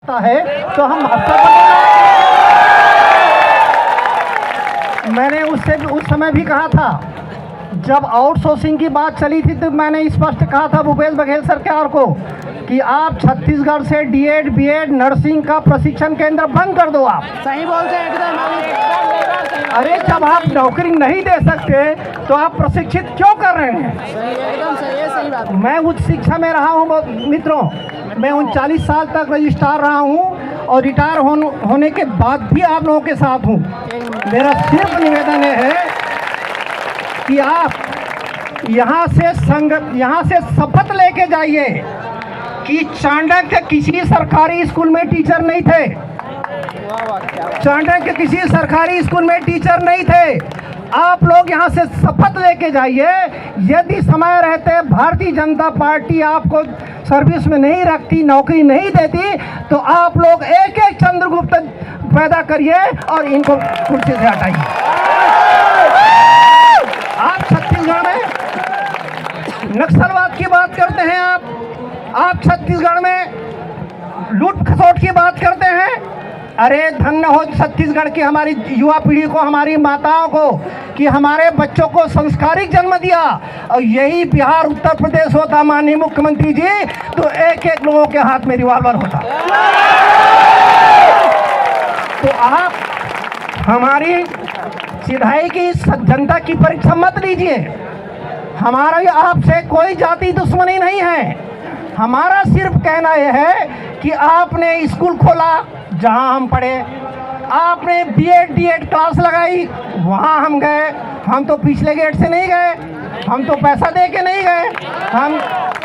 सकता है तो हम मास्टर मैंने उस समय भी कहा था, जब आउटसोर्सिंग की बात चली थी तो मैंने स्पष्ट कहा था भूपेश बघेल सरकार को कि आप छत्तीसगढ़ से डीएड बीएड नर्सिंग का प्रशिक्षण केंद्र बंद कर दो। आप सही बोलते हैं एकदम। अरे जब आप नौकरी नहीं दे सकते तो आप प्रशिक्षित क्यों कर रहे हैं? एकदम सही है, सही बात। मैं उच्च शिक्षा में रहा हूँ मित्रों, मैं 39 साल तक रजिस्ट्रार रहा हूँ और रिटायर होने के बाद भी आप लोगों के साथ हूँ। मेरा सिर्फ निवेदन है कि आप यहाँ से शपथ लेके जाइए कि चाणक्य किसी सरकारी स्कूल में टीचर नहीं थे। चाणक्य किसी सरकारी स्कूल में टीचर नहीं थे। आप लोग यहाँ से शपथ लेके जाइए, यदि समय रहते भारतीय जनता पार्टी आपको सर्विस में नहीं रखती, नौकरी नहीं देती, तो आप लोग एक एक चंद्रगुप्त पैदा करिए और इनको कुर्सी से हटाइए। आप छत्तीसगढ़ में नक्सलवाद की बात करते हैं, आप छत्तीसगढ़ में लूट खसोट की बात करते हैं। अरे धन्य हो छत्तीसगढ़ की हमारी युवा पीढ़ी को, हमारी माताओं को, कि हमारे बच्चों को संस्कारिक जन्म दिया। और यही बिहार उत्तर प्रदेश होता माननीय मुख्यमंत्री जी, तो एक एक लोगों के हाथ में रिवॉल्वर होता। तो आप हमारी सिधाई की जनता की परीक्षा मत लीजिए। हमारा आपसे कोई जाति दुश्मनी नहीं है। हमारा सिर्फ कहना यह है कि आपने स्कूल खोला जहां हम पढ़े, आपने बीएड डीएड क्लास लगाई वहां हम गए। हम तो पिछले गेट से नहीं गए, हम तो पैसा दे के नहीं गए।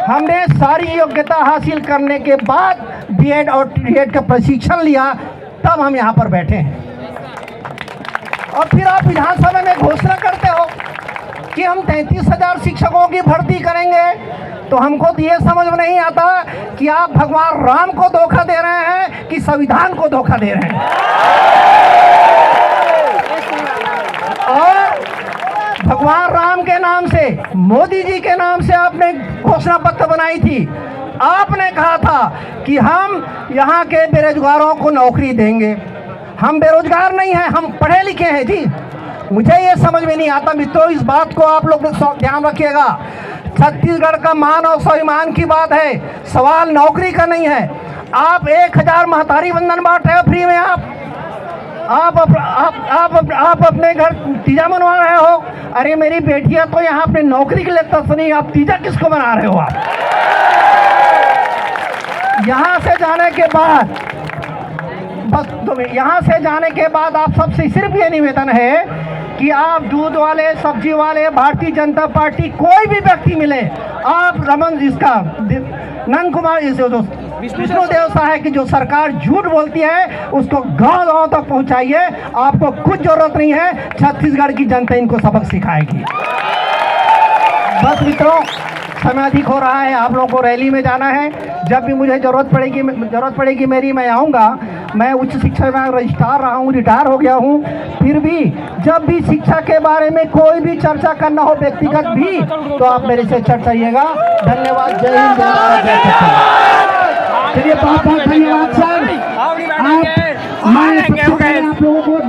हमने सारी योग्यता हासिल करने के बाद बीएड और डीएड का प्रशिक्षण लिया, तब हम यहाँ पर बैठे हैं। और फिर आप विधानसभा में घोषणा करते हो कि हम 33,000 शिक्षकों की भर्ती करेंगे। तो हमको तो ये समझ में नहीं आता कि आप भगवान राम को धोखा दे रहे हैं कि संविधान को धोखा दे रहे हैं। और भगवान राम के नाम से, मोदी जी के नाम से आपने घोषणा पत्र बनाई थी। आपने कहा था कि हम यहाँ के बेरोजगारों को नौकरी देंगे। हम बेरोजगार नहीं हैं, हम पढ़े लिखे हैं जी। मुझे ये समझ में नहीं आता मित्रों, इस बात को आप लोग ध्यान रखिएगा। छत्तीसगढ़ का मान और स्वाभिमान की बात है, सवाल नौकरी का नहीं है। आप 1000 महतारी वंदन बांट रहे हो फ्री में। आप अपने घर तीजा मनवा रहे हो। अरे मेरी बेटियां तो यहाँ अपने नौकरी के लिए तरस नहीं, आप तीजा किसको बना रहे हो? आप यहाँ से जाने के बाद बस यहाँ से जाने के बाद आप सबसे सिर्फ ये निवेदन है कि आप दूध वाले, सब्जी वाले, भारतीय जनता पार्टी कोई भी व्यक्ति मिले, आप रमन इसका नंद कुमार विष्णुदेव सहाय की जो सरकार झूठ बोलती है उसको गांव गांव तक पहुंचाइए। आपको कुछ जरूरत नहीं है, छत्तीसगढ़ की जनता इनको सबक सिखाएगी। बस मित्रों, समय अधिक हो रहा है, आप लोगों को रैली में जाना है। जब भी मुझे जरूरत पड़ेगी मेरी, मैं आऊँगा। मैं उच्च शिक्षा में रजिस्ट्रार रहा हूँ, रिटायर हो गया हूँ। फिर भी जब भी शिक्षा के बारे में कोई भी चर्चा करना हो व्यक्तिगत भी, तो आप मेरे से चर्चाइएगा। धन्यवाद। जय हिंद, जय भारत, जय छत्तीसगढ़। चलिए बहुत बहुत धन्यवाद सर।